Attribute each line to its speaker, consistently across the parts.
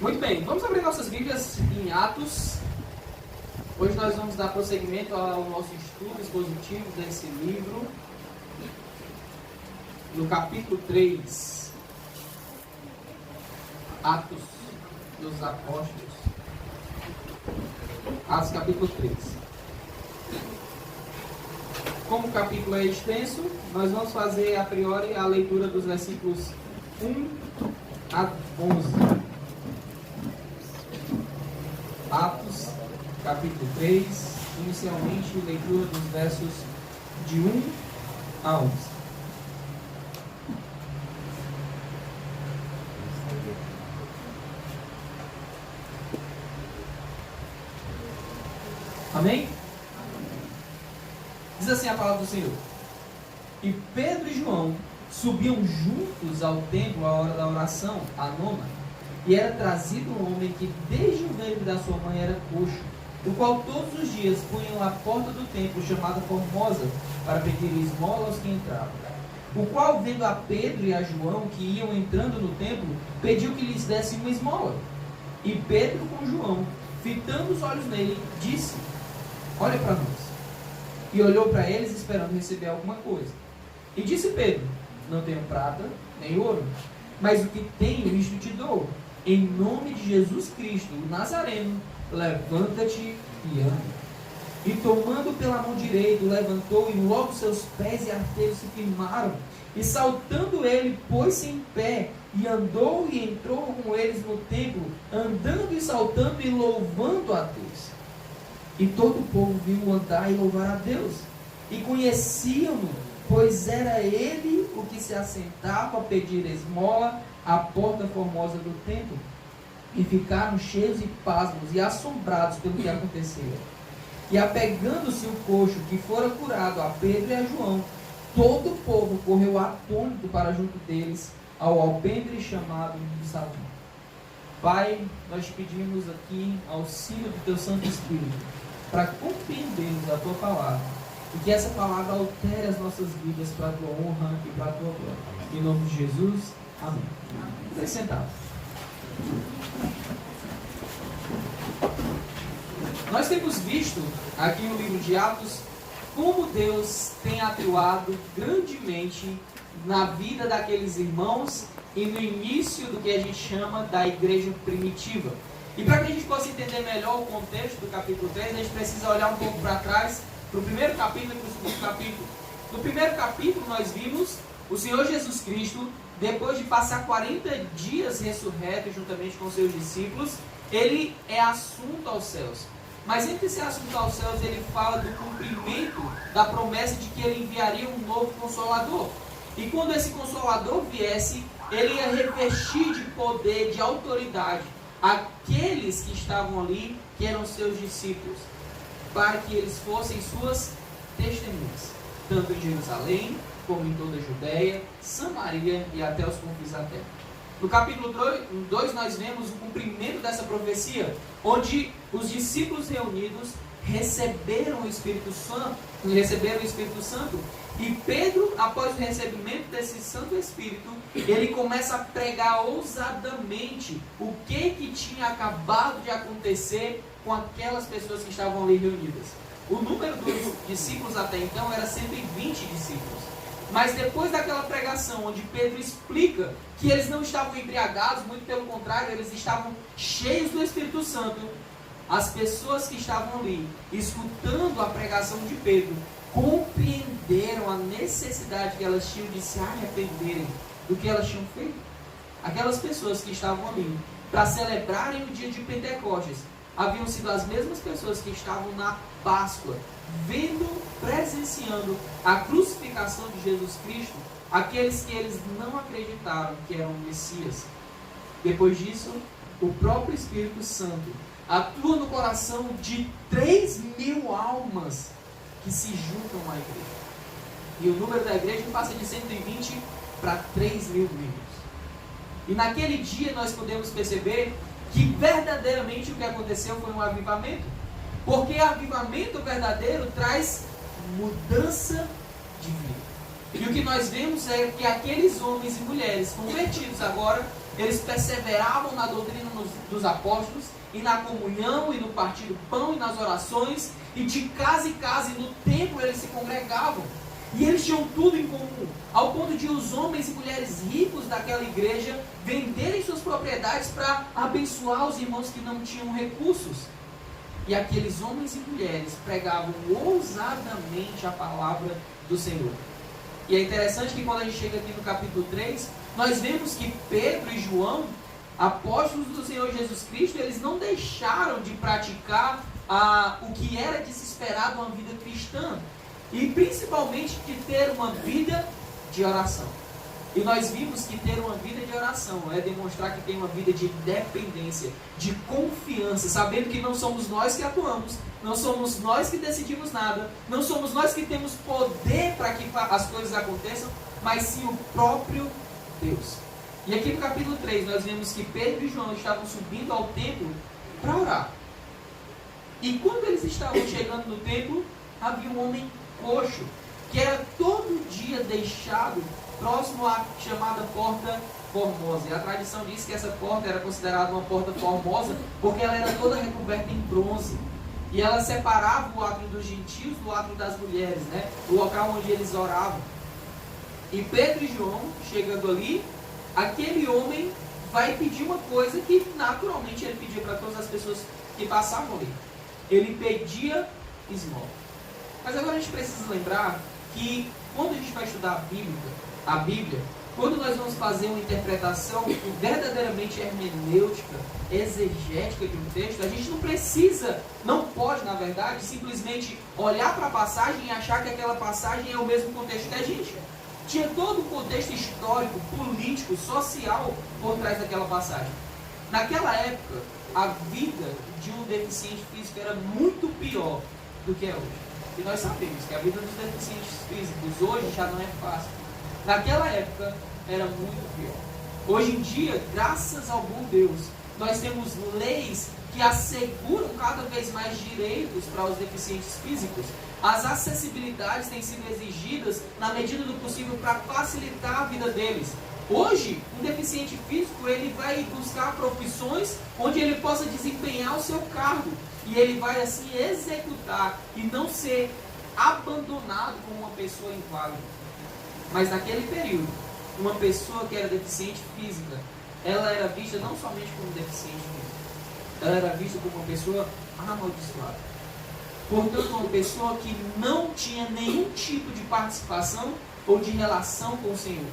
Speaker 1: Muito bem, vamos abrir nossas Bíblias em Atos. Hoje nós vamos dar prosseguimento ao nosso estudo expositivo desse livro. No capítulo 3, Atos dos Apóstolos. Atos capítulo 3. Como o capítulo é extenso, nós vamos fazer a priori a leitura dos versículos 1 a 11. Atos, capítulo 3, inicialmente leitura dos versos de 1 a 11. Amém? Diz assim a palavra do Senhor: E Pedro e João subiam juntos ao templo à hora da oração, a nona. E era trazido um homem que desde o ventre da sua mãe era coxo, o qual todos os dias punham à porta do templo, chamada Formosa, para pedir esmola aos que entravam. O qual, vendo a Pedro e a João, que iam entrando no templo, pediu que lhes dessem uma esmola. E Pedro, com João, fitando os olhos nele, disse: Olha para nós. E olhou para eles, esperando receber alguma coisa. E disse Pedro: Não tenho prata, nem ouro, mas o que tenho, isto te dou. Em nome de Jesus Cristo, o Nazareno, levanta-te e anda. E tomando pela mão direita, o levantou, e logo seus pés e arteiros se firmaram. E saltando ele, pôs-se em pé, e andou e entrou com eles no templo, andando e saltando e louvando a Deus. E todo o povo viu andar e louvar a Deus. E conheciam-no, pois era ele o que se assentava a pedir esmola à porta formosa do templo. E ficaram cheios de pasmos e assombrados pelo que acontecia. E apegando-se o coxo que fora curado a Pedro e a João, todo o povo correu atônito para junto deles, ao alpendre chamado de Salão. Pai, nós pedimos aqui auxílio do Teu Santo Espírito, para compreendermos a Tua palavra, e que essa palavra altere as nossas vidas para a Tua honra e para a Tua glória. Em nome de Jesus, amém. Fique sentado. Nós temos visto aqui no livro de Atos como Deus tem atuado grandemente na vida daqueles irmãos e no início do que a gente chama da igreja primitiva. E para que a gente possa entender melhor o contexto do capítulo 3, a gente precisa olhar um pouco para trás, para o primeiro capítulo e para o segundo capítulo. No primeiro capítulo nós vimos o Senhor Jesus Cristo, depois de passar 40 dias ressurreto juntamente com seus discípulos, ele é assunto aos céus. Mas entre esse assunto aos céus, ele fala do cumprimento da promessa de que ele enviaria um novo Consolador. E quando esse Consolador viesse, ele ia revestir de poder, de autoridade, aqueles que estavam ali, que eram seus discípulos, para que eles fossem suas testemunhas, tanto em Jerusalém, como em toda a Judéia, Samaria e até os confins da terra. No capítulo 2 nós vemos o cumprimento dessa profecia, onde os discípulos reunidos receberam o Espírito Santo, e Pedro, após o recebimento desse Santo Espírito, ele começa a pregar ousadamente o que tinha acabado de acontecer com aquelas pessoas que estavam ali reunidas. O número dos discípulos até então era 120 discípulos. Mas depois daquela pregação, onde Pedro explica que eles não estavam embriagados, muito pelo contrário, eles estavam cheios do Espírito Santo, as pessoas que estavam ali, escutando a pregação de Pedro, compreenderam a necessidade que elas tinham de se arrependerem do que elas tinham feito. Aquelas pessoas que estavam ali para celebrarem o dia de Pentecostes haviam sido as mesmas pessoas que estavam na Páscoa, presenciando a crucificação de Jesus Cristo, aqueles que eles não acreditaram que eram o Messias. Depois disso, o próprio Espírito Santo atua no coração de 3.000 almas que se juntam à igreja. E o número da igreja passa de 120 para 3.000 membros. E naquele dia nós podemos perceber que verdadeiramente o que aconteceu foi um avivamento. Porque avivamento verdadeiro traz mudança de vida. E o que nós vemos é que aqueles homens e mulheres convertidos agora, eles perseveravam na doutrina dos apóstolos, e na comunhão, e no partir do pão, e nas orações, e de casa em casa, e no templo eles se congregavam. E eles tinham tudo em comum, ao ponto de os homens e mulheres ricos daquela igreja venderem suas propriedades para abençoar os irmãos que não tinham recursos. E aqueles homens e mulheres pregavam ousadamente a palavra do Senhor. E é interessante que quando a gente chega aqui no capítulo 3, nós vemos que Pedro e João, apóstolos do Senhor Jesus Cristo, eles não deixaram de praticar o que era de se esperar de uma vida cristã. E principalmente de ter uma vida de oração. E nós vimos que ter uma vida de oração é demonstrar que tem uma vida de dependência, de confiança, sabendo que não somos nós que atuamos, não somos nós que decidimos nada, não somos nós que temos poder para que as coisas aconteçam, mas sim o próprio Deus. E aqui no capítulo 3 nós vemos que Pedro e João estavam subindo ao templo para orar. E quando eles estavam chegando no templo, havia um homem coxo, que era todo dia deixado próximo à chamada Porta Formosa. E a tradição diz que essa porta era considerada uma porta formosa, porque ela era toda recoberta em bronze. E ela separava o átrio dos gentios do átrio das mulheres, né? O local onde eles oravam. E Pedro e João, chegando ali, aquele homem vai pedir uma coisa que naturalmente ele pedia para todas as pessoas que passavam ali. Ele pedia esmola. Mas agora a gente precisa lembrar que quando a gente vai estudar a Bíblia, quando nós vamos fazer uma interpretação verdadeiramente hermenêutica, exegética de um texto, a gente não pode, na verdade, simplesmente olhar para a passagem e achar que aquela passagem é o mesmo contexto que a gente. Tinha todo o contexto histórico, político, social por trás daquela passagem. Naquela época, a vida de um deficiente físico era muito pior do que é hoje. E nós sabemos que a vida dos deficientes físicos hoje já não é fácil. Naquela época era muito pior. Hoje em dia, graças ao bom Deus, nós temos leis que asseguram cada vez mais direitos para os deficientes físicos. As acessibilidades têm sido exigidas na medida do possível para facilitar a vida deles. Hoje, um deficiente físico ele vai buscar profissões onde ele possa desempenhar o seu cargo. E ele vai assim executar e não ser abandonado como uma pessoa inválida. Mas naquele período, uma pessoa que era deficiente física, ela era vista não somente como deficiente física, ela era vista como uma pessoa amaldiçoada. Portanto, uma pessoa que não tinha nenhum tipo de participação ou de relação com o Senhor.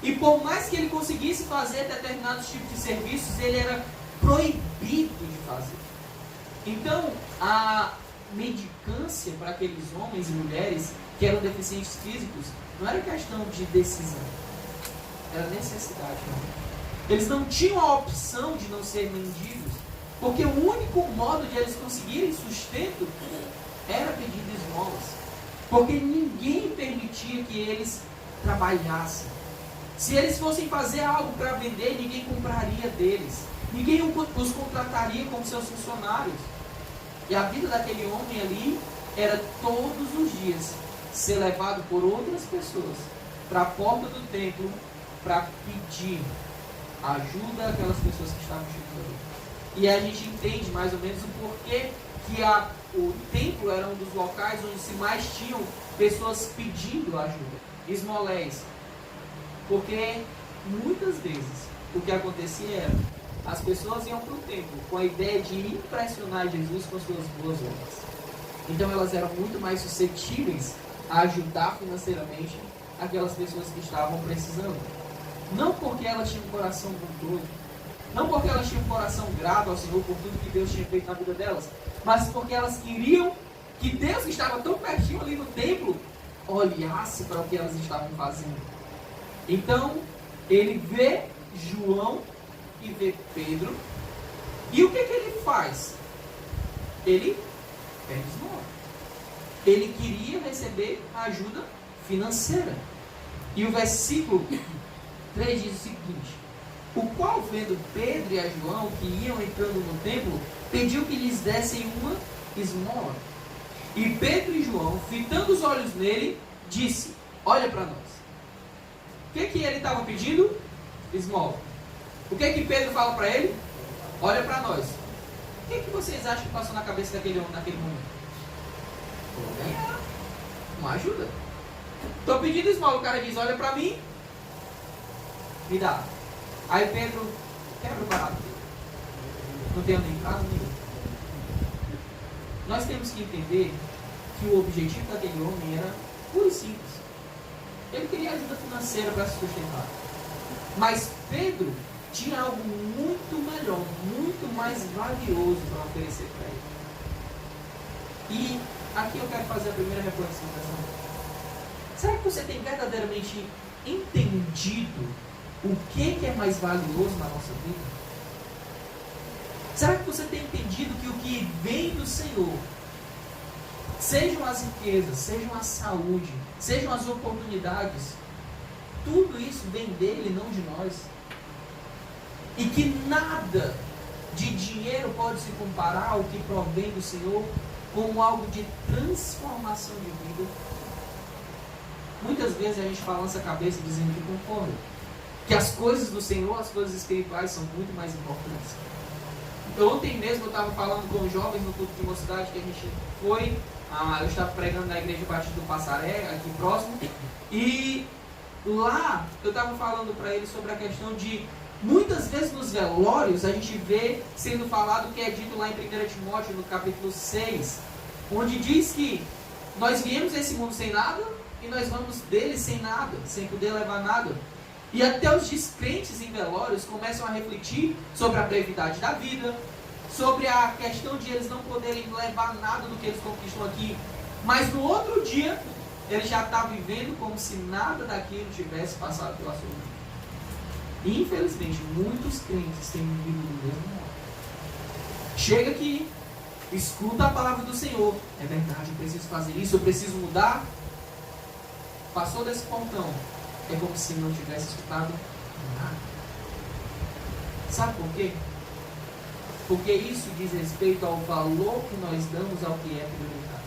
Speaker 1: E por mais que ele conseguisse fazer determinados tipos de serviços, ele era proibido de fazer. Então, a mendicância para aqueles homens e mulheres que eram deficientes físicos não era questão de decisão, era necessidade. Eles não tinham a opção de não ser mendigos, porque o único modo de eles conseguirem sustento era pedindo esmolas, porque ninguém permitia que eles trabalhassem. Se eles fossem fazer algo para vender, ninguém compraria deles, ninguém os contrataria como seus funcionários. E a vida daquele homem ali era todos os dias ser levado por outras pessoas para a porta do templo para pedir ajuda àquelas pessoas que estavam chegando ali. E a gente entende mais ou menos o porquê que o templo era um dos locais onde se mais tinham pessoas pedindo ajuda, esmoléis. Porque muitas vezes o que acontecia era as pessoas iam para o templo com a ideia de impressionar Jesus com suas boas obras. Então elas eram muito mais suscetíveis a ajudar financeiramente aquelas pessoas que estavam precisando. Não porque elas tinham um coração bondoso, não porque elas tinham um coração grato ao Senhor por tudo que Deus tinha feito na vida delas, mas porque elas queriam que Deus, que estava tão pertinho ali no templo, olhasse para o que elas estavam fazendo. Então, ele vê João e vê Pedro, e o que ele faz? Ele pede esmola. Ele queria receber ajuda financeira. E o versículo 3 diz o seguinte: o qual, vendo Pedro e a João que iam entrando no templo, pediu que lhes dessem uma esmola. E Pedro e João, fitando os olhos nele, disse: olha para nós. que ele estava pedindo? Esmola. O que Pedro fala para ele? Olha para nós. O que vocês acham que passou na cabeça daquele homem naquele momento? Vou ganhar uma ajuda. Estou pedindo esmola. O cara diz, olha para mim, me dá. Aí Pedro quebra o barato. Não tenho nem prazo nenhum. Nós temos que entender que o objetivo daquele homem era puro e simples. Ele queria ajuda financeira para se sustentar. Mas Pedro tinha algo muito melhor, muito mais valioso para oferecer para ele. E aqui eu quero fazer a primeira reflexão dessa. Será que você tem verdadeiramente entendido o que é mais valioso na nossa vida? Será que você tem entendido que o que vem do Senhor, sejam as riquezas, sejam a saúde, sejam as oportunidades, tudo isso vem dele, não de nós? E que nada de dinheiro pode se comparar ao que provém do Senhor como algo de transformação de vida? Muitas vezes a gente balança a cabeça dizendo que concorda, que as coisas do Senhor, as coisas espirituais são muito mais importantes. Ontem mesmo eu estava falando com os jovens no culto de mocidade que a gente foi, eu estava pregando na igreja Batista do Passaré, aqui próximo, e lá eu estava falando para eles sobre a questão de, muitas vezes nos velórios a gente vê sendo falado o que é dito lá em 1 Timóteo, no capítulo 6, onde diz que nós viemos a esse mundo sem nada e nós vamos dele sem nada, sem poder levar nada. E até os descrentes em velórios começam a refletir sobre a brevidade da vida, sobre a questão de eles não poderem levar nada do que eles conquistam aqui, mas no outro dia ele já está vivendo como se nada daquilo tivesse passado pela sua vida. E infelizmente muitos crentes têm vivido do mesmo modo. Chega aqui, escuta a palavra do Senhor, é verdade, eu preciso fazer isso, eu preciso mudar. Passou desse pontão, é como se não tivesse escutado nada. Sabe por quê? Porque isso diz respeito ao valor que nós damos ao que é prioritário.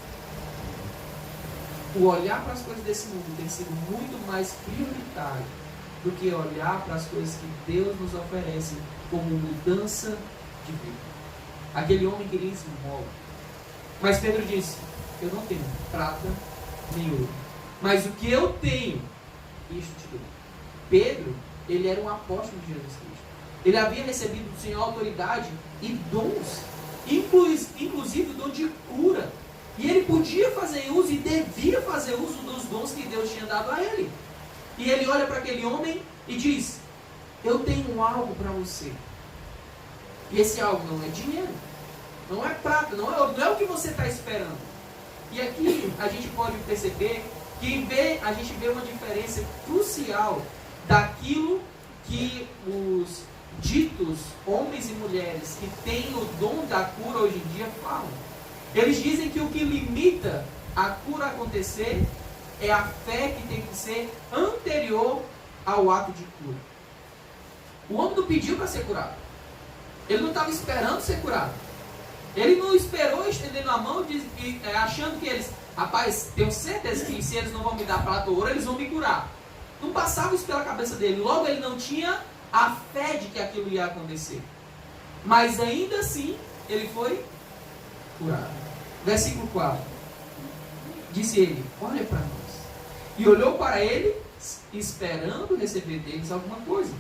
Speaker 1: O olhar para as coisas desse mundo tem sido muito mais prioritário do que olhar para as coisas que Deus nos oferece como mudança de vida. Aquele homem queria esmola. Mas Pedro disse, eu não tenho prata nem ouro, mas o que eu tenho, isto te dou. Pedro, ele era um apóstolo de Jesus Cristo. Ele havia recebido do Senhor autoridade e dons, inclusive o dom de cura. E ele podia fazer uso e devia fazer uso dos dons que Deus tinha dado a ele. E ele olha para aquele homem e diz, eu tenho algo para você. E esse algo não é dinheiro, não é prata, não é o que você está esperando. E aqui a gente pode perceber que a gente vê uma diferença crucial daquilo que os ditos homens e mulheres que têm o dom da cura hoje em dia falam. Eles dizem que o que limita a cura acontecer é a fé que tem que ser anterior ao ato de cura. O homem não pediu para ser curado. Ele não estava esperando ser curado. Ele não esperou estendendo a mão achando que eles, rapaz, tenho certeza que se eles não vão me dar prata ou ouro, eles vão me curar. Não passava isso pela cabeça dele. Logo ele não tinha a fé de que aquilo ia acontecer. Mas ainda assim, ele foi curado. Versículo 4. Disse ele, olha para nós. E olhou para ele, esperando receber deles alguma coisa.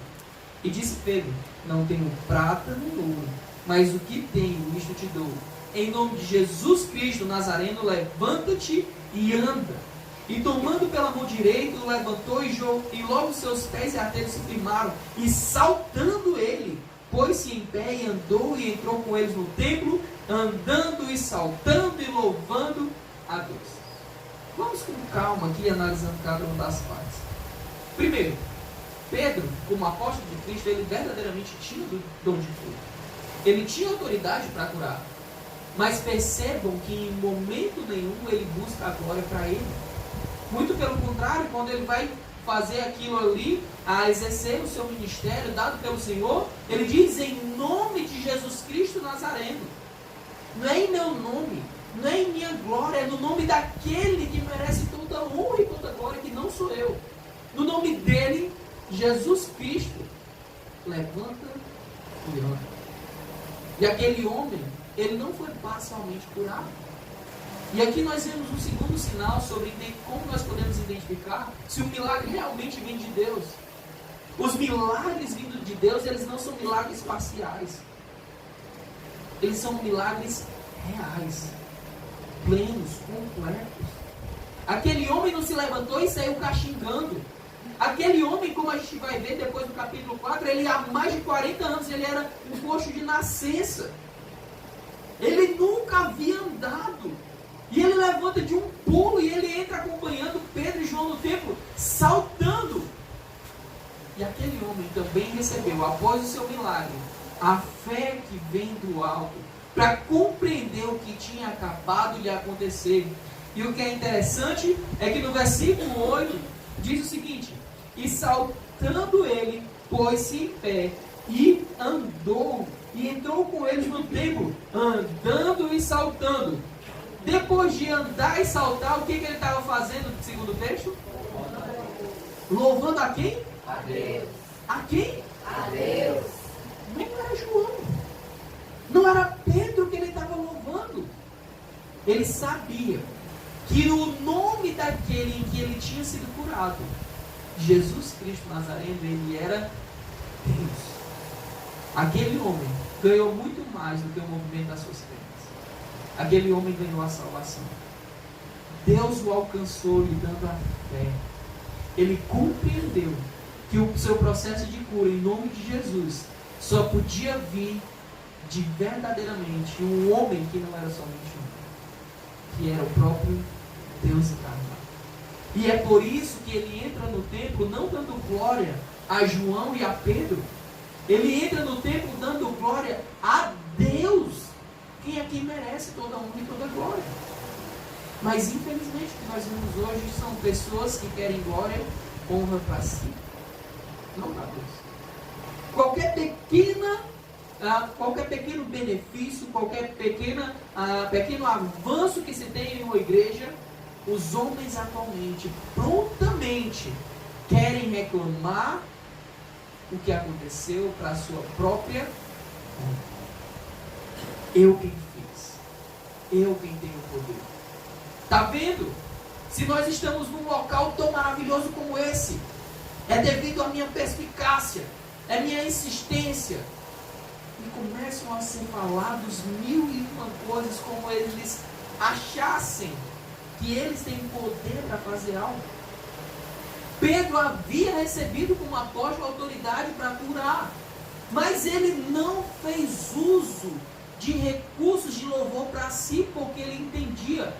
Speaker 1: E disse Pedro, não tenho prata nem ouro, mas o que tenho, isto te dou. Em nome de Jesus Cristo Nazareno, levanta-te e anda. E tomando pela mão direita, o levantou e logo seus pés e artérias se firmaram. E saltando ele, pôs-se em pé e andou e entrou com eles no templo, andando e saltando e louvando a Deus. Vamos com calma aqui, analisando cada uma das partes. Primeiro, Pedro, como apóstolo de Cristo, ele verdadeiramente tinha o dom de cura. Ele tinha autoridade para curar. Mas percebam que em momento nenhum ele busca a glória para ele. Muito pelo contrário, quando ele vai fazer aquilo ali, a exercer o seu ministério dado pelo Senhor, ele diz em nome de Jesus Cristo Nazareno. Não é em meu nome, não é em minha glória, é no nome daquele que merece toda honra e toda glória, que não sou eu. No nome dele, Jesus Cristo levanta e anda. E aquele homem, ele não foi parcialmente curado. E aqui nós vemos um segundo sinal sobre como nós podemos identificar se o milagre realmente vem de Deus. Os milagres vindo de Deus, eles não são milagres parciais. Eles são milagres reais, plenos, completos. Aquele homem não se levantou e saiu caxingando. Aquele homem, como a gente vai ver depois do capítulo 4, ele há mais de 40 anos, ele era um coxo de nascença. Ele nunca havia andado. E ele levanta de um pulo e ele entra acompanhando Pedro e João no templo, saltando. E aquele homem também recebeu, após o seu milagre, a fé que vem do alto, para compreender o que tinha acabado de acontecer. E o que é interessante é que no versículo 8 diz o seguinte: e saltando ele, pôs-se em pé e andou, e entrou com eles no templo, andando e saltando. Depois de andar e saltar, o que ele estava fazendo, segundo o texto? Louvando a quem?
Speaker 2: A Deus.
Speaker 1: A quem?
Speaker 2: A Deus.
Speaker 1: Não era João. Não era Pedro que ele estava louvando. Ele sabia que o nome daquele em que ele tinha sido curado, Jesus Cristo Nazareno, ele era Deus. Aquele homem ganhou muito mais do que o movimento das suas pernas. Aquele homem ganhou a salvação. Deus o alcançou lhe dando a fé. Ele compreendeu que o seu processo de cura em nome de Jesus só podia vir de verdadeiramente um homem que não era somente um, que era o próprio Deus encarnado. E é por isso que ele entra no templo não dando glória a João e a Pedro. Ele entra no templo dando glória a Deus, quem é quem merece toda a honra e toda a glória. Mas infelizmente o que nós vemos hoje são pessoas que querem glória, honra para si, não para Deus. Qualquer pequeno benefício, qualquer pequeno avanço que se tem em uma igreja, os homens atualmente prontamente querem reclamar o que aconteceu para a sua própria honra. Eu quem fiz, eu quem tenho o poder. Está vendo? Se nós estamos num local tão maravilhoso como esse, é devido à minha perspicácia, é minha insistência. E começam a ser falados mil e uma coisas, como eles achassem que eles têm poder para fazer algo. Pedro havia recebido como apóstolo autoridade para curar, mas ele não fez uso de recursos de louvor para si, porque ele entendia: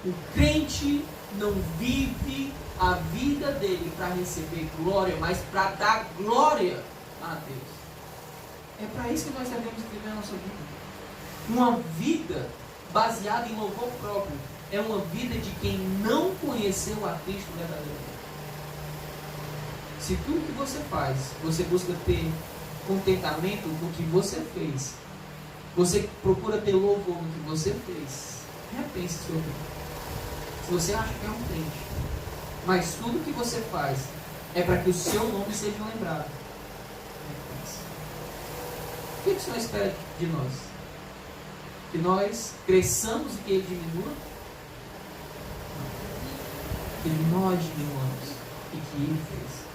Speaker 1: o crente não vive a vida dele para receber glória, mas para dar glória a Deus. É para isso que nós devemos viver a nossa vida. Uma vida baseada em louvor próprio é uma vida de quem não conheceu a Cristo verdadeiramente. Se tudo que você faz, você busca ter contentamento no que você fez, você procura ter louvor no que você fez, repense sua vida. Se você acha que é um crente, mas tudo que você faz é para que o seu nome seja lembrado, repense. O que o Senhor espera de nós? Que nós cresçamos e que Ele diminua? Que nós diminuamos e que Ele fez.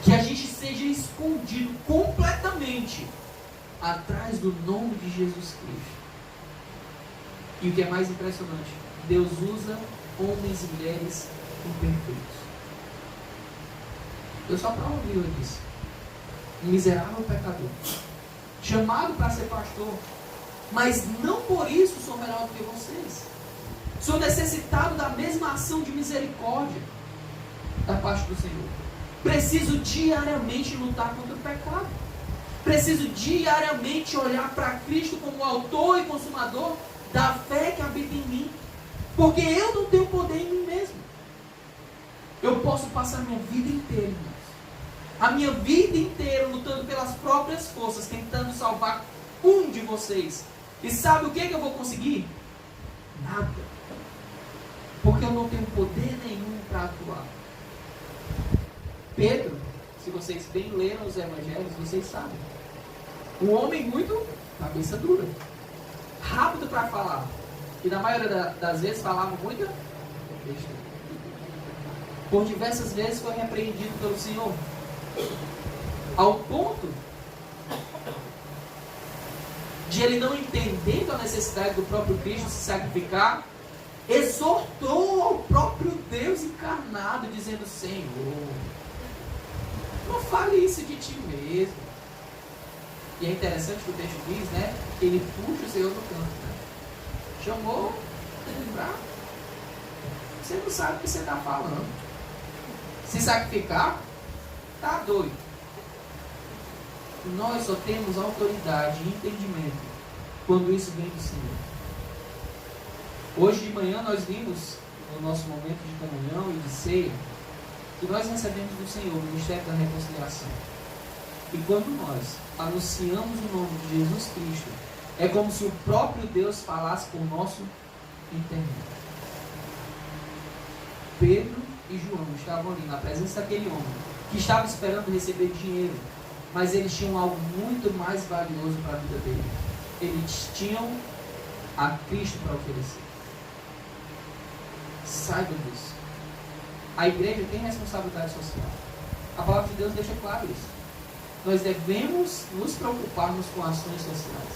Speaker 1: Que a gente seja escondido completamente atrás do nome de Jesus Cristo. E o que é mais impressionante, Deus usa homens e mulheres imperfeitos. Eu só para ouvir disso. Um miserável pecador, chamado para ser pastor, mas não por isso sou melhor do que vocês. Sou necessitado da mesma ação de misericórdia da parte do Senhor. Preciso diariamente lutar contra o pecado. Preciso diariamente olhar para Cristo como o autor e consumador da fé que habita em mim. Porque eu não tenho poder em mim mesmo. Eu posso passar a minha vida inteira, irmãos, a minha vida inteira lutando pelas próprias forças, tentando salvar um de vocês. E sabe o que eu vou conseguir? Nada. Porque eu não tenho poder nenhum para atuar. Pedro, se vocês bem leram os evangelhos, vocês sabem. Um homem muito cabeça dura, rápido para falar, e na maioria das vezes falava muita besteira. Por diversas vezes foi repreendido pelo Senhor, ao ponto de ele, não entendendo a necessidade do próprio Cristo se sacrificar, exortou ao próprio Deus encarnado, dizendo: Senhor, não fale isso de ti mesmo. E é interessante que o texto diz, né, que ele puxa o Senhor no canto, né? Chamou pra... Você não sabe o que você está falando. Se sacrificar, tá doido. Nós só temos autoridade e entendimento quando isso vem do Senhor. Hoje de manhã nós vimos, no nosso momento de comunhão e de ceia, que nós recebemos do Senhor o mistério da reconciliação. E quando nós anunciamos o nome de Jesus Cristo, é como se o próprio Deus falasse por nosso intermédio. Pedro e João estavam ali na presença daquele homem que estava esperando receber dinheiro, mas eles tinham algo muito mais valioso para a vida dele. Eles tinham a Cristo para oferecer. Saiba disso. A igreja tem responsabilidade social. A palavra de Deus deixa claro isso. Nós devemos nos preocuparmos com ações sociais.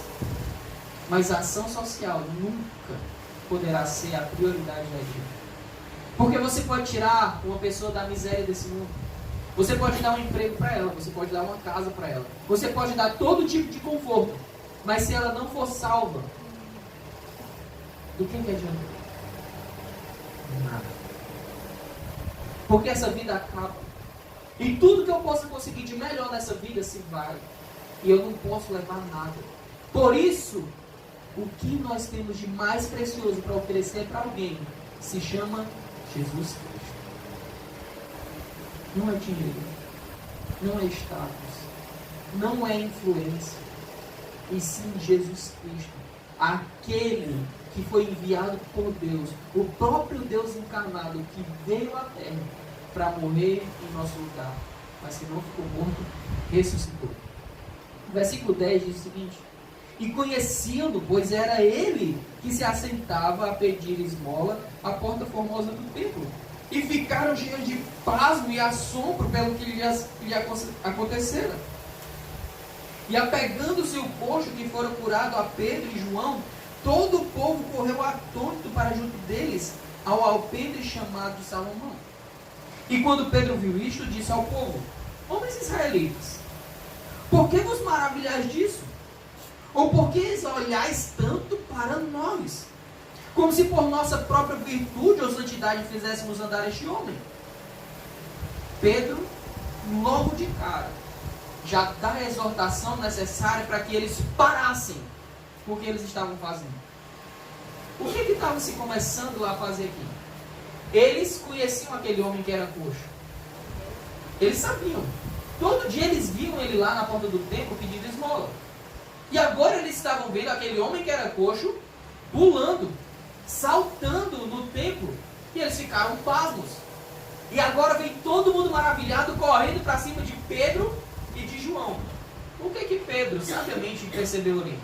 Speaker 1: Mas a ação social nunca poderá ser a prioridade da igreja. Porque você pode tirar uma pessoa da miséria desse mundo. Você pode dar um emprego para ela. Você pode dar uma casa para ela. Você pode dar todo tipo de conforto. Mas se ela não for salva, do que adianta? Nada. Porque essa vida acaba. E tudo que eu possa conseguir de melhor nessa vida se vai. E eu não posso levar nada. Por isso, o que nós temos de mais precioso para oferecer para alguém se chama Jesus Cristo. Não é dinheiro, não é status, não é influência, e sim Jesus Cristo, aquele que foi enviado por Deus, o próprio Deus encarnado que veio à terra para morrer em nosso lugar, mas que não ficou morto, ressuscitou. O versículo 10 diz o seguinte: e conheciam-no, pois era ele que se assentava a pedir esmola à porta formosa do templo. E ficaram cheios de pasmo e assombro pelo que lhe acontecera. E apegando-se o coxo que fora curado a Pedro e João, todo o povo correu atônito para junto deles, ao alpendre chamado de Salomão. E quando Pedro viu isto, disse ao povo: homens israelitas, por que vos maravilhais disso? Ou por que olhais tanto para nós, como se por nossa própria virtude ou santidade fizéssemos andar este homem? Pedro, logo de cara, já dá a exortação necessária para que eles parassem com o que eles estavam fazendo. O que estavam se começando a fazer aqui? Eles conheciam aquele homem que era coxo. Eles sabiam. Todo dia eles viam ele lá na porta do templo pedindo esmola. E agora eles estavam vendo aquele homem que era coxo pulando, saltando no templo. E eles ficaram pasmos. E agora vem todo mundo maravilhado, correndo para cima de Pedro e de João. O que Pedro sabiamente percebeu ali?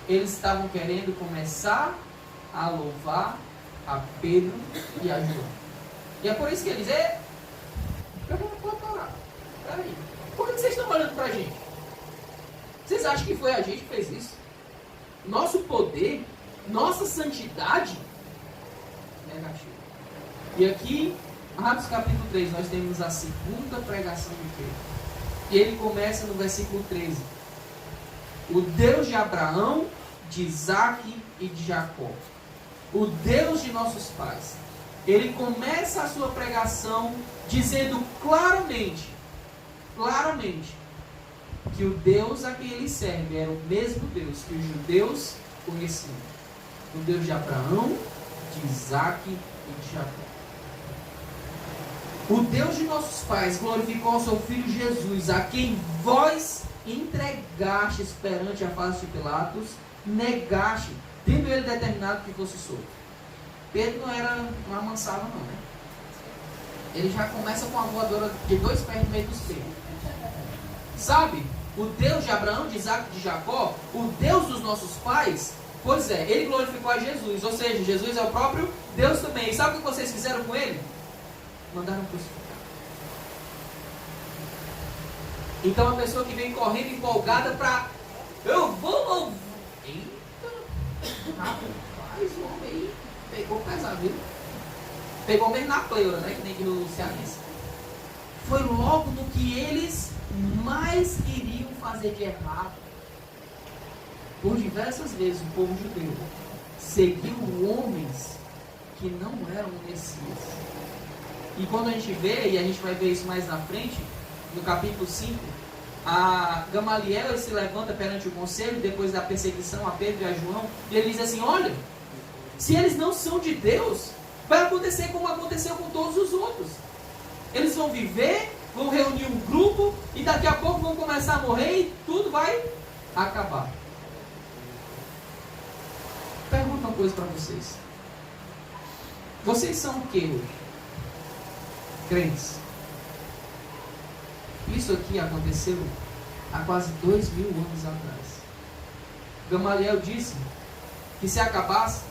Speaker 1: Eles estavam querendo começar a louvar a Pedro e a João. E é por isso que eles dizem: pode parar. Peraí. Por que vocês estão olhando para a gente? Vocês acham que foi a gente que fez isso? Nosso poder, nossa santidade, negativo. E aqui, Atos capítulo 3, nós temos a segunda pregação de Pedro. E ele começa no versículo 13. O Deus de Abraão, de Isaac e de Jacó, o Deus de nossos pais. Ele começa a sua pregação dizendo claramente, que o Deus a quem ele serve era o mesmo Deus que os judeus conheciam. O Deus de Abraão, de Isaac e de Jacó. O Deus de nossos pais glorificou o seu Filho Jesus, a quem vós entregastes perante a face de Pilatos, negaste, tendo ele determinado que fosse solto. Pedro não amansava não, né? Ele já começa com a voadora de 2 pés no meio dos peitos. sabe? O Deus de Abraão, de Isaac e de Jacó, o Deus dos nossos pais, pois é, ele glorificou a Jesus, ou seja, Jesus é o próprio Deus também. E sabe o que vocês fizeram com ele? Mandaram crucificar. Então a pessoa que vem correndo empolgada para... Eu vou... Eita! Rapaz, o homem aí pegou pesado, viu? Pegou mesmo na pleura, né? Que nem que o cearense. Foi logo no que eles mais queriam fazer de errado. Por diversas vezes o povo judeu seguiu homens que não eram o Messias. E quando a gente vê, e a gente vai ver isso mais na frente, no capítulo 5, a Gamaliel se levanta perante o conselho, depois da perseguição a Pedro e a João, e ele diz assim: olha, se eles não são de Deus, vai acontecer como aconteceu com todos os outros. Eles vão viver, vão reunir um grupo, e daqui a pouco vão começar a morrer e tudo vai acabar. Pergunto uma coisa para vocês. Vocês são o que hoje? Crentes. Isso aqui aconteceu há quase 2000 anos atrás. Gamaliel disse que se acabasse,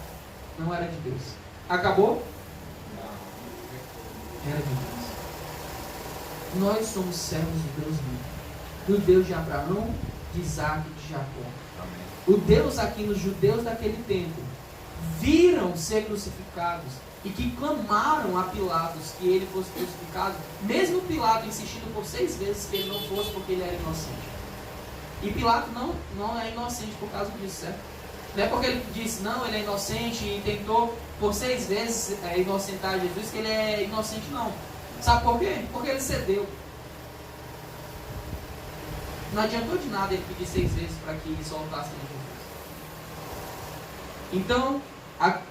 Speaker 1: não era de Deus. Acabou? Era de Deus. Nós somos servos de Deus vivo, do Deus de Abraão, de Isaac e de Jacó. Amém. O Deus aqui nos judeus daquele tempo viram ser crucificados e que clamaram a Pilatos que ele fosse crucificado, mesmo Pilato insistindo por 6 vezes que ele não fosse porque ele era inocente. E Pilato não é inocente por causa disso, certo? Não é porque ele disse, não, ele é inocente e tentou por 6 vezes inocentar Jesus, que ele é inocente, não. Sabe por quê? Porque ele cedeu. Não adiantou de nada ele pedir 6 vezes para que soltasse Jesus. Então,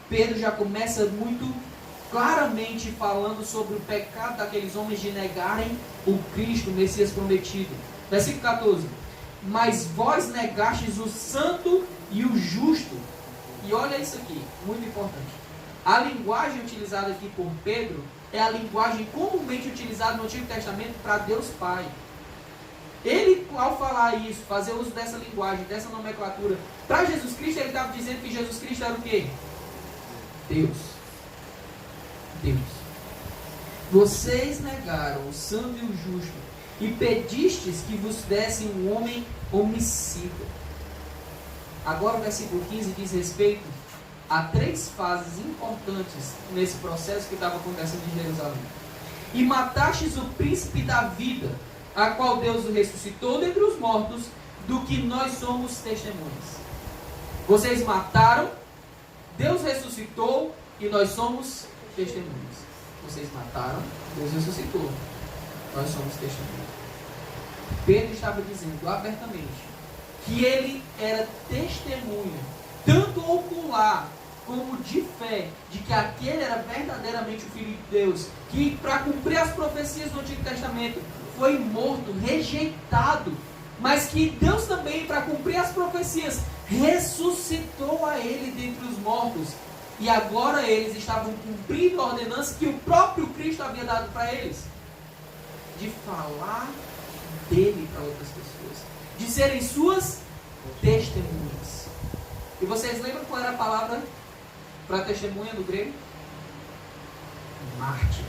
Speaker 1: Pedro já começa muito claramente falando sobre o pecado daqueles homens de negarem o Cristo, o Messias prometido. Versículo 14. Mas vós negastes o santo e o justo. E olha isso aqui, muito importante. A linguagem utilizada aqui por Pedro é a linguagem comumente utilizada no Antigo Testamento para Deus Pai. Ele, ao falar isso, fazer uso dessa linguagem, dessa nomenclatura, para Jesus Cristo, ele estava dizendo que Jesus Cristo era o quê? Deus. Deus. Vocês negaram o santo e o justo e pedistes que vos dessem um homem homicida. Agora o versículo 15 diz respeito a 3 fases importantes nesse processo que estava acontecendo em Jerusalém. E matastes o príncipe da vida, a qual Deus o ressuscitou dentre os mortos, do que nós somos testemunhas. Vocês mataram, Deus ressuscitou e nós somos testemunhas. Vocês mataram, Deus ressuscitou, nós somos testemunhas. Pedro estava dizendo abertamente que ele era testemunha, tanto ocular como de fé, de que aquele era verdadeiramente o Filho de Deus, que para cumprir as profecias do Antigo Testamento foi morto, rejeitado, mas que Deus também, para cumprir as profecias, ressuscitou a ele dentre os mortos. E agora eles estavam cumprindo a ordenança que o próprio Cristo havia dado para eles, de falar dele para outras pessoas, de serem suas testemunhas. E vocês lembram qual era a palavra para testemunha no grego? Mártir.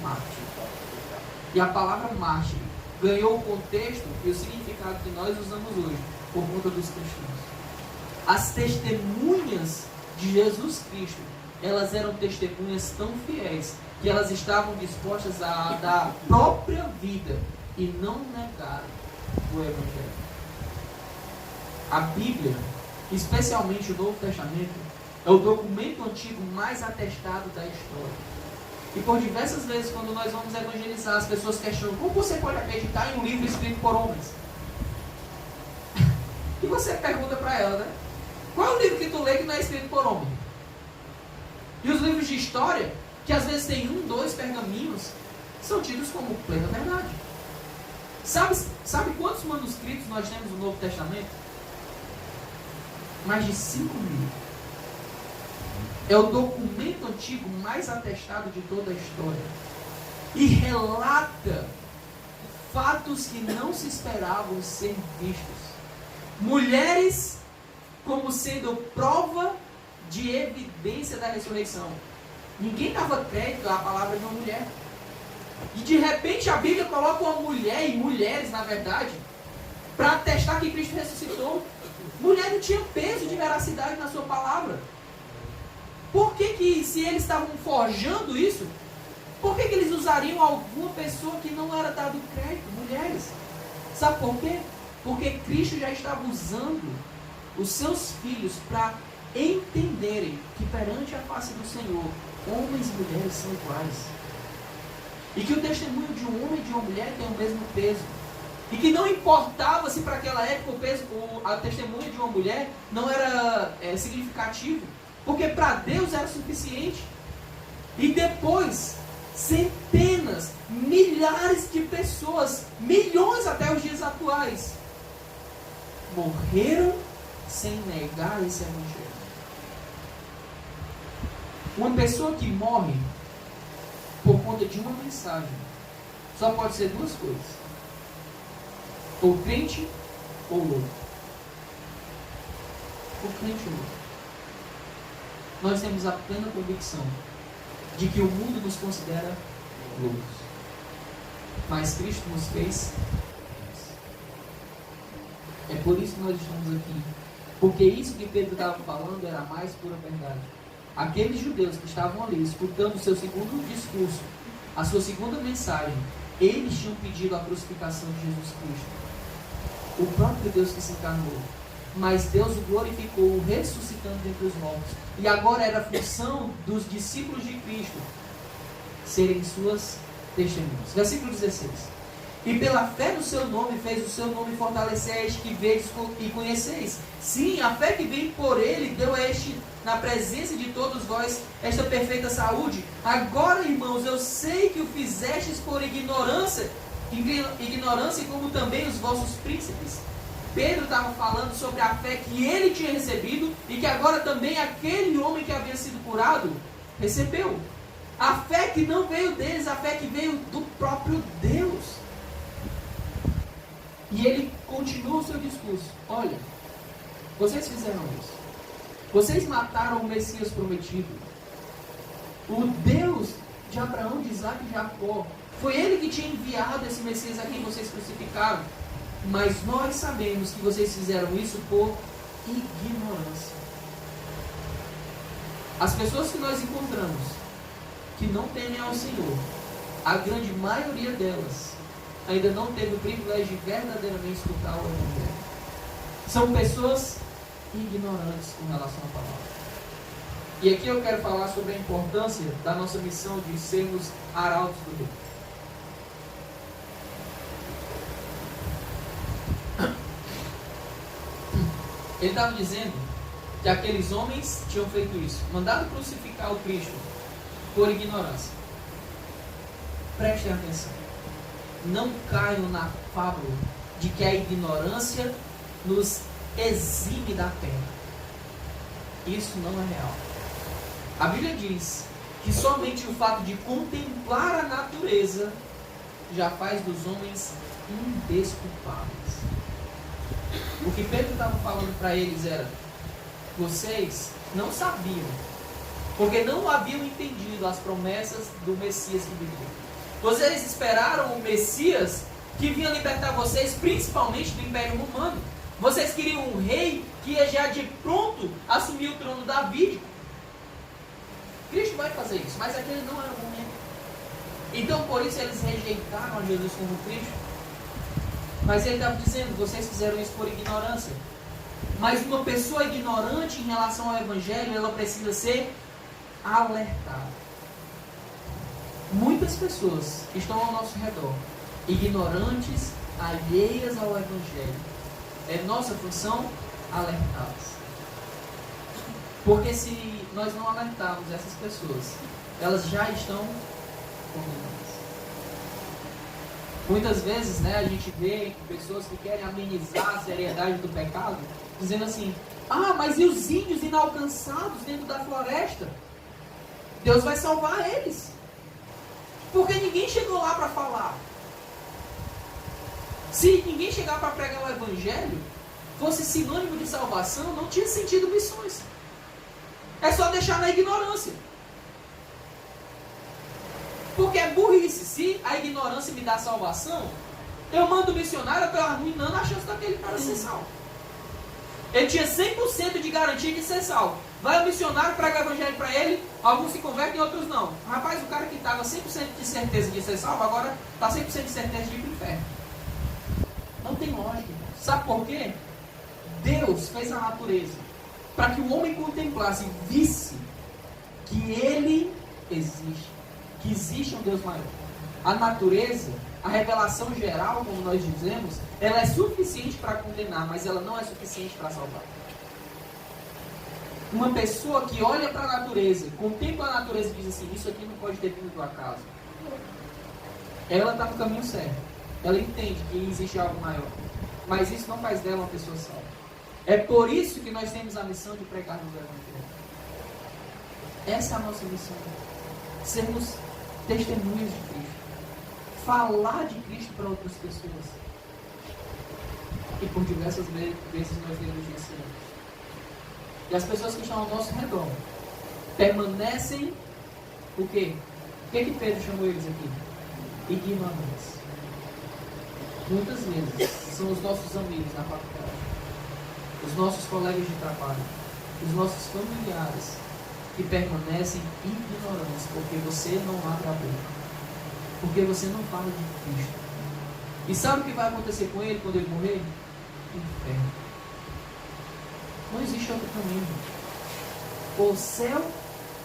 Speaker 1: Mártir. E a palavra mártir ganhou o contexto e o significado que nós usamos hoje por conta dos cristãos. As testemunhas de Jesus Cristo, elas eram testemunhas tão fiéis que elas estavam dispostas a dar a própria vida e não negaram o Evangelho. A Bíblia, especialmente o Novo Testamento, é o documento antigo mais atestado da história. E por diversas vezes, quando nós vamos evangelizar, as pessoas questionam: como você pode acreditar em um livro escrito por homens? E você pergunta para ela, né? Qual é o livro que tu lê que não é escrito por homem? E os livros de história, que às vezes tem 1, 2 pergaminhos, são tidos como plena verdade. Sabe quantos manuscritos nós temos no Novo Testamento? Mais de 5.000. É o documento antigo mais atestado de toda a história. E relata fatos que não se esperavam ser vistos. Mulheres como sendo prova de evidência da ressurreição. Ninguém dava crédito à palavra de uma mulher. E de repente a Bíblia coloca uma mulher, e mulheres na verdade, para atestar que Cristo ressuscitou. Mulher não tinha peso de veracidade na sua palavra. Por que se eles estavam forjando isso, por que eles usariam alguma pessoa que não era dado crédito? Mulheres. Sabe por quê? Porque Cristo já estava usando os seus filhos para entenderem que perante a face do Senhor, homens e mulheres são iguais. E que o testemunho de um homem e de uma mulher tem o mesmo peso. E que não importava se para aquela época o peso, a testemunha de uma mulher não era significativo. Porque para Deus era suficiente. E depois, centenas, milhares de pessoas, milhões até os dias atuais, morreram sem negar esse evangelho. Uma pessoa que morre por conta de uma mensagem só pode ser duas coisas: ou crente ou louco. Ou crente ou louco. Nós temos a plena convicção de que o mundo nos considera loucos, mas Cristo nos fez. É por isso que nós estamos aqui, porque isso que Pedro estava falando era a mais pura verdade. Aqueles judeus que estavam ali escutando o seu segundo discurso, a sua segunda mensagem, eles tinham pedido a crucificação de Jesus Cristo, o próprio Deus que se encarnou. Mas Deus o glorificou, ressuscitando dentre os mortos. E agora era a função dos discípulos de Cristo serem suas testemunhas. Versículo 16. E pela fé no seu nome, fez o seu nome fortalecer a este que vedes e conheceis. Sim, a fé que vem por ele deu a este, na presença de todos vós, esta perfeita saúde. Agora, irmãos, eu sei que o fizestes por ignorância, como também os vossos príncipes. Pedro estava falando sobre a fé que ele tinha recebido e que agora também aquele homem que havia sido curado recebeu. A fé que não veio deles, a fé que veio do próprio Deus. E ele continua o seu discurso. Olha, vocês fizeram isso. Vocês mataram o Messias prometido. O Deus de Abraão, de Isaac e de Jacó. Foi ele que tinha enviado esse Messias a quem vocês crucificaram. Mas nós sabemos que vocês fizeram isso por ignorância. As pessoas que nós encontramos que não temem ao Senhor, a grande maioria delas ainda não teve o privilégio de verdadeiramente escutar o Evangelho. São pessoas ignorantes com relação à palavra. E aqui eu quero falar sobre a importância da nossa missão de sermos arautos do reino. Ele estava dizendo que aqueles homens tinham feito isso, mandado crucificar o Cristo por ignorância. Prestem atenção. Não caiam na fábula de que a ignorância nos exime da terra. Isso não é real. A Bíblia diz que somente o fato de contemplar a natureza já faz dos homens indesculpáveis. O que Pedro estava falando para eles era: vocês não sabiam, porque não haviam entendido as promessas do Messias que viria. Vocês esperaram o Messias que vinha libertar vocês, principalmente do Império Romano. Vocês queriam um rei que ia já de pronto assumir o trono Davídico. Cristo vai fazer isso, mas aquele não era o momento. Então por isso eles rejeitaram a Jesus como Cristo. Mas ele estava dizendo: vocês fizeram isso por ignorância. Mas uma pessoa ignorante em relação ao Evangelho, ela precisa ser alertada. Muitas pessoas estão ao nosso redor, ignorantes, alheias ao Evangelho. É nossa função alertá-las. Porque se nós não alertarmos essas pessoas, elas já estão condenadas. Muitas vezes, a gente vê pessoas que querem amenizar a seriedade do pecado, dizendo assim: ah, mas e os índios inalcançados dentro da floresta? Deus vai salvar eles. Porque ninguém chegou lá para falar. Se ninguém chegar para pregar o evangelho, fosse sinônimo de salvação, não tinha sentido missões. É só deixar na ignorância. Porque é burrice. Se a ignorância me dá salvação, eu mando o missionário, eu estou arruinando a chance daquele cara ser salvo. Ele tinha 100% de garantia de ser salvo. Vai o missionário, prega o evangelho para ele, alguns se convertem, outros não. Rapaz, o cara que estava 100% de certeza de ser salvo, agora está 100% de certeza de ir para o inferno. Não tem lógica. Sabe por quê? Deus fez a natureza para que o homem contemplasse e visse que ele existe. Que existe um Deus maior. A natureza, a revelação geral, como nós dizemos, ela é suficiente para condenar, mas ela não é suficiente para salvar. Uma pessoa que olha para a natureza, contempla a natureza e diz assim, isso aqui não pode ter vindo do acaso. Ela está no caminho certo. Ela entende que existe algo maior. Mas isso não faz dela uma pessoa salva. É por isso que nós temos a missão de pregar no evangelho. Essa é a nossa missão. Sermos testemunhas de Cristo. Falar de Cristo para outras pessoas. E por diversas vezes nós negligenciamos. E as pessoas que estão ao nosso redor permanecem o quê? O que Pedro chamou eles aqui? Ignorantes. Muitas vezes são os nossos amigos na faculdade, os nossos colegas de trabalho, os nossos familiares que permanecem ignorantes porque você não abre a boca, porque você não fala de Cristo. E sabe o que vai acontecer com ele quando ele morrer? Inferno. Não existe outro caminho. Ou céu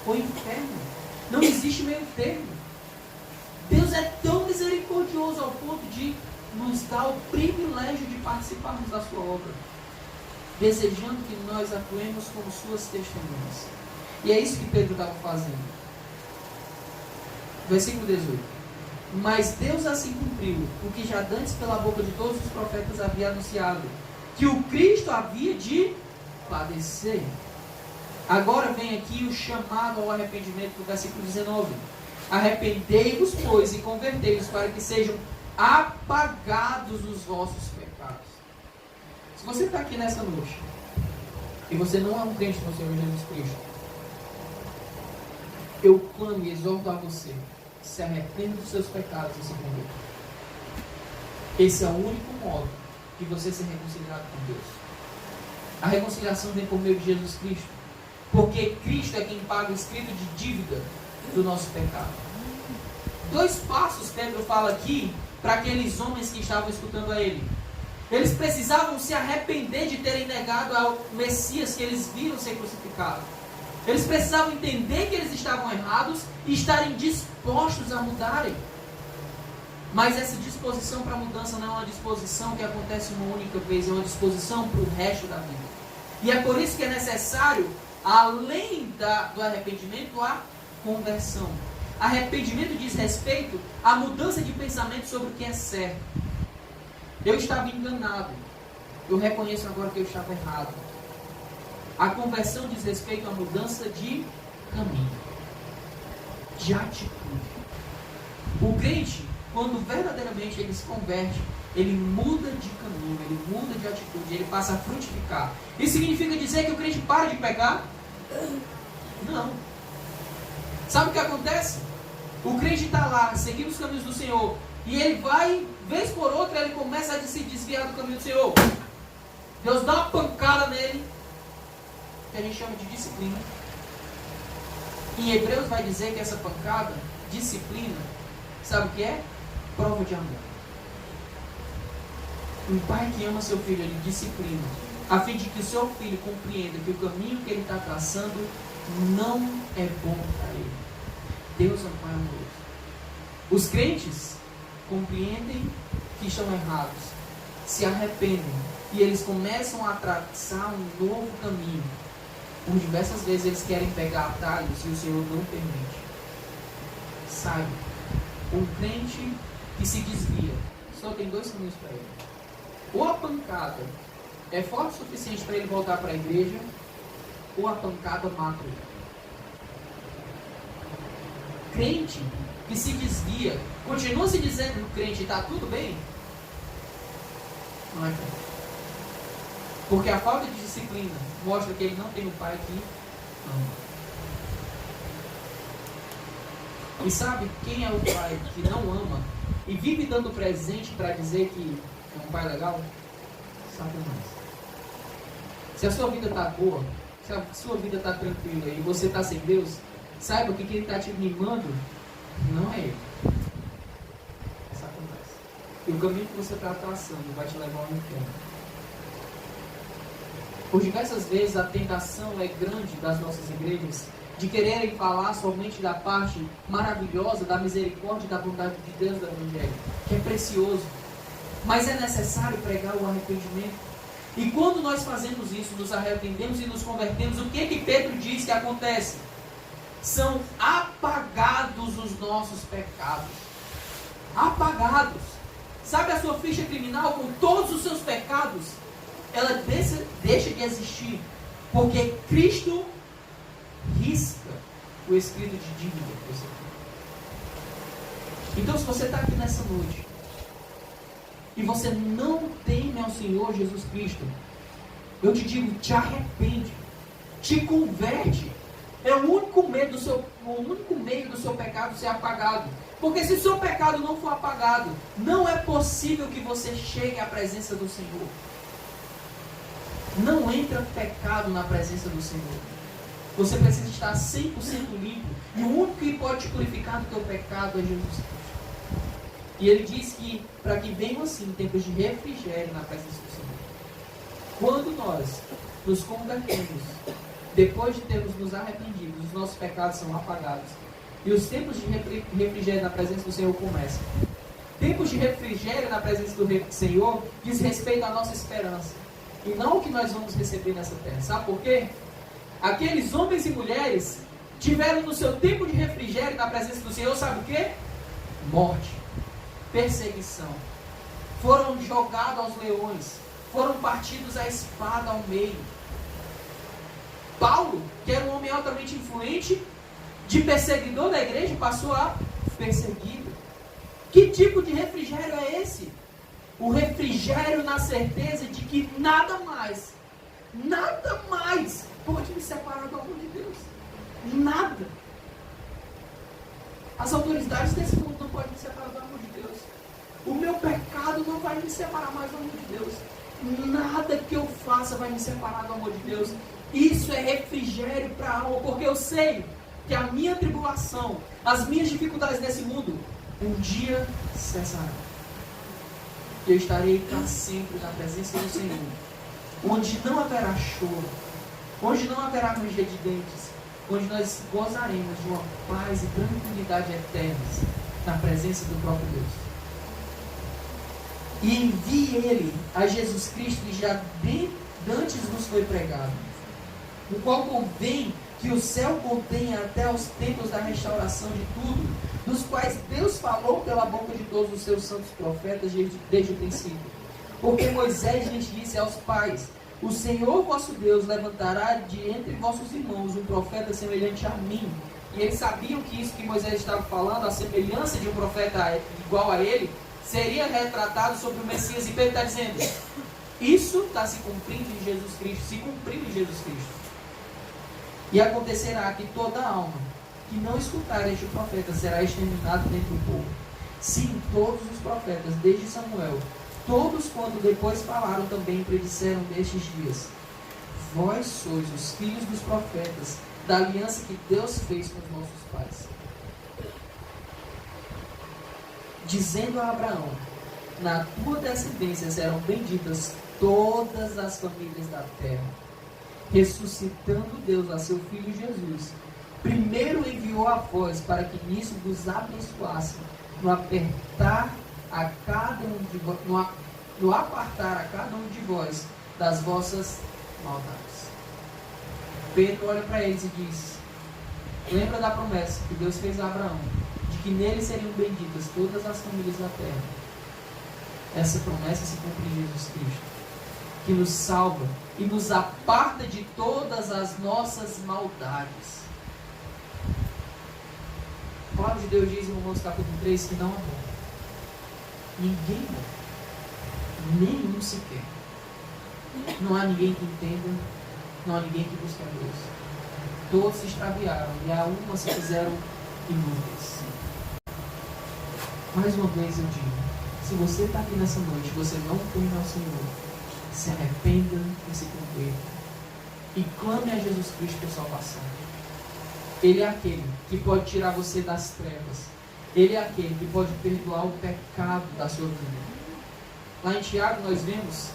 Speaker 1: ou inferno. Não existe meio termo. Deus é tão misericordioso ao ponto de nos dar o privilégio de participarmos da sua obra, desejando que nós atuemos como suas testemunhas. E é isso que Pedro estava fazendo. Versículo 18. Mas Deus assim cumpriu o que já dantes pela boca de todos os profetas havia anunciado, que o Cristo havia de padecer. Agora vem aqui o chamado ao arrependimento do versículo 19. Arrependei-vos, pois, e convertei-vos para que sejam apagados os vossos pecados. Se você está aqui nessa noite e você não é um crente no Senhor Jesus Cristo, eu clamo e exorto a você: se arrependa dos seus pecados e se converta. Esse é o único modo de você ser reconciliado com Deus. A reconciliação vem por meio de Jesus Cristo, porque Cristo é quem paga o escrito de dívida do nosso pecado. 2 passos Pedro fala aqui para aqueles homens que estavam escutando a ele. Eles precisavam se arrepender de terem negado ao Messias que eles viram ser crucificado. Eles precisavam entender que eles estavam errados e estarem dispostos a mudarem. Mas essa disposição para a mudança não é uma disposição que acontece uma única vez, é uma disposição para o resto da vida. E é por isso que é necessário, além do arrependimento, a conversão. Arrependimento diz respeito à mudança de pensamento sobre o que é certo. Eu estava enganado. Eu reconheço agora que eu estava errado. A conversão diz respeito à mudança de caminho, de atitude. O crente, quando verdadeiramente ele se converte, ele muda de caminho, ele muda de atitude, ele passa a frutificar. Isso significa dizer que o crente para de pecar? Não. Sabe o que acontece? O crente está lá, seguindo os caminhos do Senhor, e ele vai, vez por outra, ele começa a se desviar do caminho do Senhor. Deus dá uma pancada nele, que a gente chama de disciplina. Em Hebreus vai dizer que essa pancada, disciplina, sabe o que é? Prova de amor. Um pai que ama seu filho, ele disciplina, a fim de que o seu filho compreenda que o caminho que ele está traçando não é bom para ele. Deus é um pai amoroso. Os crentes compreendem que estão errados, se arrependem e eles começam a traçar um novo caminho. Por diversas vezes eles querem pegar atalhos e o Senhor não permite. Saiba, um crente que se desvia só tem 2 caminhos para ele. Ou a pancada é forte o suficiente para ele voltar para a igreja, ou a pancada mata ele. Crente que se desvia, continua se dizendo crente, está tudo bem, Não é crente. Porque a falta de disciplina mostra que ele não tem um pai que ama. E sabe quem é o pai que não ama e vive dando presente para dizer que é um pai legal? Satanás. Se a sua vida está boa, se a sua vida está tranquila e você está sem Deus, saiba que quem está te mimando não é ele. É Satanás. E o caminho que você está traçando vai te levar ao inferno. Por diversas vezes a tentação é grande das nossas igrejas de quererem falar somente da parte maravilhosa, da misericórdia e da bondade de Deus do Evangelho, que é precioso. Mas é necessário pregar o arrependimento. E quando nós fazemos isso, nos arrependemos e nos convertemos, o que Pedro diz que acontece? São apagados os nossos pecados. Apagados. Sabe a sua ficha criminal com todos os seus pecados? Ela deixa de existir, porque Cristo risca o escrito de dívida que você tem. Então, se você está aqui nessa noite e você não teme ao Senhor Jesus Cristo, eu te digo, te arrepende, te converte. É o único meio do seu pecado ser apagado. Porque se o seu pecado não for apagado, não é possível que você chegue à presença do Senhor. Não entra pecado na presença do Senhor. Você precisa estar 100% limpo. E o único que pode te purificar do teu pecado é Jesus Cristo. E ele diz que para que venham assim tempos de refrigério na presença do Senhor. Quando nós nos convertemos, depois de termos nos arrependido, os nossos pecados são apagados. E os tempos de refrigério na presença do Senhor começam. Tempos de refrigério na presença do Senhor diz respeito à nossa esperança. E não o que nós vamos receber nessa terra. Sabe por quê? Aqueles homens e mulheres tiveram no seu tempo de refrigério na presença do Senhor, sabe o quê? Morte, perseguição. Foram jogados aos leões. Foram partidos a espada ao meio. Paulo, que era um homem altamente influente, de perseguidor da igreja, passou a perseguido. Que tipo de refrigério é esse? O refrigério na certeza de que nada mais pode me separar do amor de Deus. Nada. As autoridades desse mundo não podem me separar do amor de Deus. O meu pecado não vai me separar mais do amor de Deus. Nada que eu faça vai me separar do amor de Deus. Isso é refrigério para a alma, porque eu sei que a minha tribulação, as minhas dificuldades nesse mundo, um dia cessarão. E eu estarei para sempre na presença do Senhor, onde não haverá choro, onde não haverá ranger de dentes, onde nós gozaremos de uma paz e tranquilidade eternas na presença do próprio Deus. E envie Ele a Jesus Cristo, que já antes nos foi pregado, o qual convém que o céu contenha até os tempos da restauração de tudo, dos quais Deus falou pela boca de todos os seus santos profetas desde o princípio. Porque Moisés lhes disse aos pais: o Senhor vosso Deus levantará de entre vossos irmãos um profeta semelhante a mim. E eles sabiam que isso que Moisés estava falando, a semelhança de um profeta igual a ele, seria retratado sobre o Messias. E Pedro está dizendo, isso está se cumprindo em Jesus Cristo, se cumpriu em Jesus Cristo. E acontecerá que toda alma que não escutar este profeta será exterminada dentre o povo. Sim, todos os profetas, desde Samuel, todos quando depois falaram também predisseram destes dias. Vós sois os filhos dos profetas, da aliança que Deus fez com os nossos pais. Dizendo a Abraão, na tua descendência serão benditas todas as famílias da terra. Ressuscitando Deus a seu Filho Jesus, primeiro enviou a vós para que nisso vos abençoasse, no apartar a cada um de vós das vossas maldades. Pedro olha para eles e diz, lembra da promessa que Deus fez a Abraão, de que nele seriam benditas todas as famílias da terra. Essa promessa se cumpre em Jesus Cristo, que nos salva e nos aparta de todas as nossas maldades. A palavra de Deus diz em Romanos capítulo 3 que não há morte. Ninguém morre. Nenhum sequer. Não há ninguém que entenda, não há ninguém que busque a Deus. Todos se extraviaram e a uma se fizeram inúteis. Mais uma vez eu digo, se você está aqui nessa noite e você não tem ao Senhor, se arrependa e se converta. E clame a Jesus Cristo por salvação. Ele é aquele que pode tirar você das trevas. Ele é aquele que pode perdoar o pecado da sua vida. Lá em Tiago nós vemos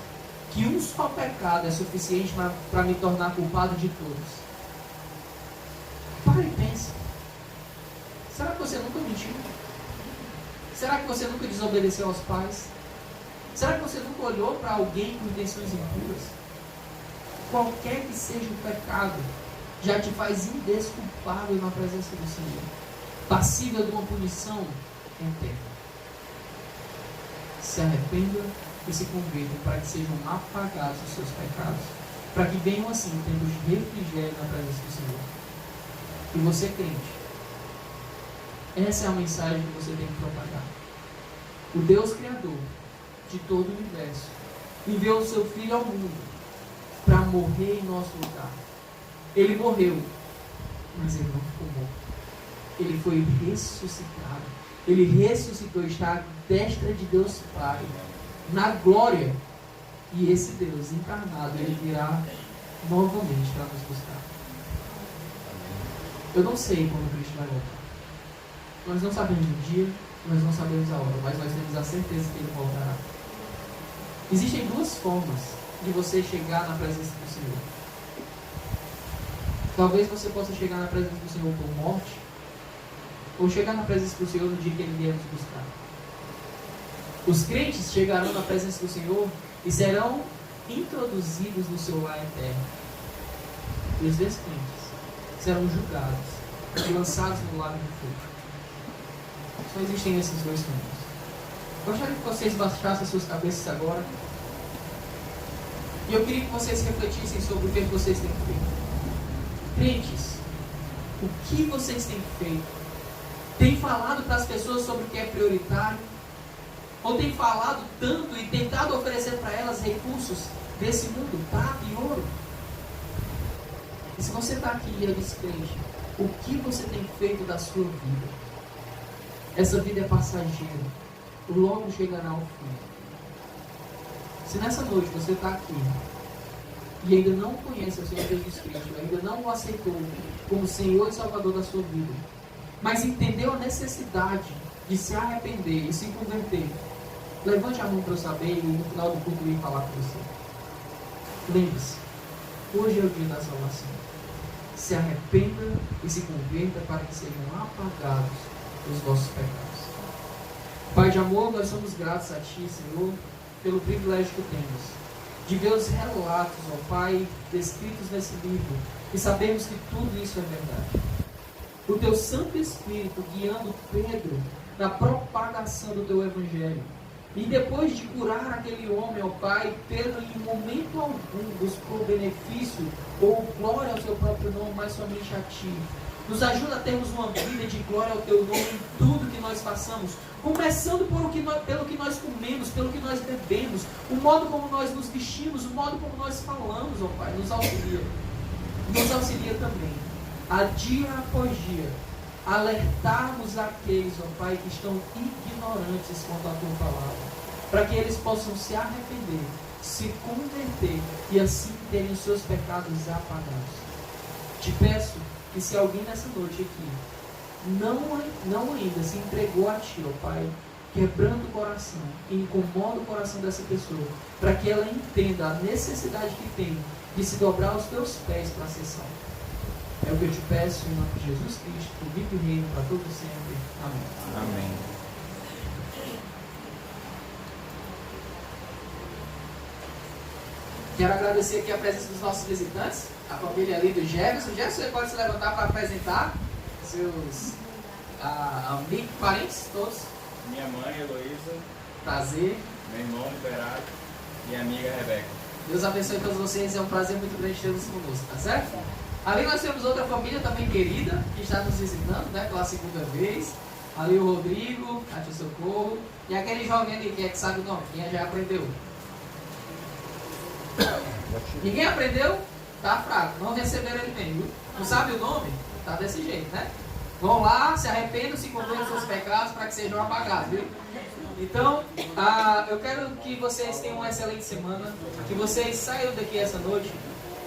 Speaker 1: que um só pecado é suficiente para me tornar culpado de todos. Para e pense. Será que você nunca mentiu? Será que você nunca desobedeceu aos pais? Será que você nunca olhou para alguém com intenções impuras? Qualquer que seja o pecado, já te faz indesculpável na presença do Senhor, passível de uma punição eterna. Se arrependa e se converta para que sejam apagados os seus pecados, para que venham assim tendo refrigério na presença do Senhor. E você, crente, essa é a mensagem que você tem que propagar. O Deus Criador de todo o universo enviou o seu Filho ao mundo para morrer em nosso lugar. Ele morreu, mas ele não ficou morto. Ele foi ressuscitado. Ele ressuscitou, está à destra de Deus Pai, na glória. E esse Deus encarnado, ele virá novamente para nos buscar. Eu não sei quando Cristo vai voltar. Nós não sabemos o dia, nós não sabemos a hora, mas nós temos a certeza que ele voltará. Existem duas formas de você chegar na presença do Senhor. Talvez você possa chegar na presença do Senhor por morte, ou chegar na presença do Senhor no dia que ele vier nos buscar. Os crentes chegarão na presença do Senhor e serão introduzidos no seu lar eterno. E os descrentes serão julgados e lançados no lago de fogo. Só existem esses dois caminhos. Gostaria que vocês baixassem suas cabeças agora. E eu queria que vocês refletissem sobre o que vocês têm feito. Crentes, o que vocês têm feito? Tem falado para as pessoas sobre o que é prioritário? Ou tem falado tanto e tentado oferecer para elas recursos desse mundo, prata e ouro? E se você está aqui e é descrente, o que você tem feito da sua vida? Essa vida é passageira, logo chegará ao fim. Se nessa noite você está aqui e ainda não conhece o Senhor Jesus Cristo, ainda não o aceitou como Senhor e Salvador da sua vida, mas entendeu a necessidade de se arrepender e se converter, levante a mão para eu saber e no final do culto eu ir falar com você. Lembre-se, hoje é o dia da salvação. Se arrependa e se converta para que sejam apagados os vossos pecados. Pai de amor, nós somos gratos a Ti, Senhor, pelo privilégio que temos de ver os relatos, ó Pai, descritos nesse livro e sabemos que tudo isso é verdade. O Teu Santo Espírito guiando Pedro na propagação do Teu Evangelho. E depois de curar aquele homem, ó Pai, Pedro em momento algum buscou benefício ou glória ao Seu próprio nome, mas somente a Ti. Nos ajuda a termos uma vida de glória ao Teu nome em tudo que nós façamos, começando pelo que nós comemos, pelo que nós bebemos, o modo como nós nos vestimos, o modo como nós falamos, ó Pai, nos auxilia. Nos auxilia também, a dia após dia, alertarmos aqueles, ó Pai, que estão ignorantes quanto à Tua palavra, para que eles possam se arrepender, se converter e assim terem os seus pecados apagados. Te peço que se alguém nessa noite aqui não ainda se entregou a Ti, ó Pai, quebrando o coração e incomoda o coração dessa pessoa, para que ela entenda a necessidade que tem de se dobrar aos Teus pés para ser salva. É o que eu te peço em nome de Jesus Cristo, que vive e reina para todo sempre. Amém.
Speaker 2: Amém.
Speaker 1: Quero agradecer aqui a presença dos nossos visitantes, a família ali do Jefferson. Jefferson, você pode se levantar para apresentar seus amigos, parentes todos.
Speaker 2: Minha mãe, Heloísa.
Speaker 1: Prazer.
Speaker 2: Meu irmão, Liberato. E a amiga, Rebeca.
Speaker 1: Deus abençoe todos vocês. É um prazer muito grande tê-los conosco, tá certo? Ali nós temos outra família também querida, que está nos visitando, né, pela segunda vez. Ali o Rodrigo, a tia Socorro. E aquele jovem ali que sabe o nome, quem já aprendeu. Ninguém aprendeu? Tá fraco. Não receberam alimento, viu? Não sabe o nome? Tá desse jeito, né? Vão lá, se arrependam, se condenem os seus pecados para que sejam apagados, viu? Então, eu quero que vocês tenham uma excelente semana, que vocês saiam daqui essa noite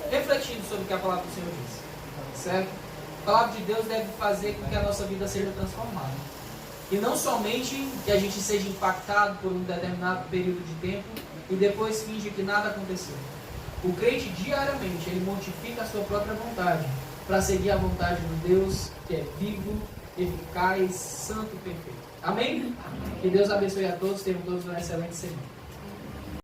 Speaker 1: refletindo sobre o que a palavra do Senhor diz, certo? A palavra de Deus deve fazer com que a nossa vida seja transformada. E não somente que a gente seja impactado por um determinado período de tempo e depois finge que nada aconteceu. O crente diariamente, ele mortifica a sua própria vontade para seguir a vontade do Deus que é vivo, eficaz, santo e perfeito. Amém? Que Deus abençoe a todos, tenham todos uma excelente semana.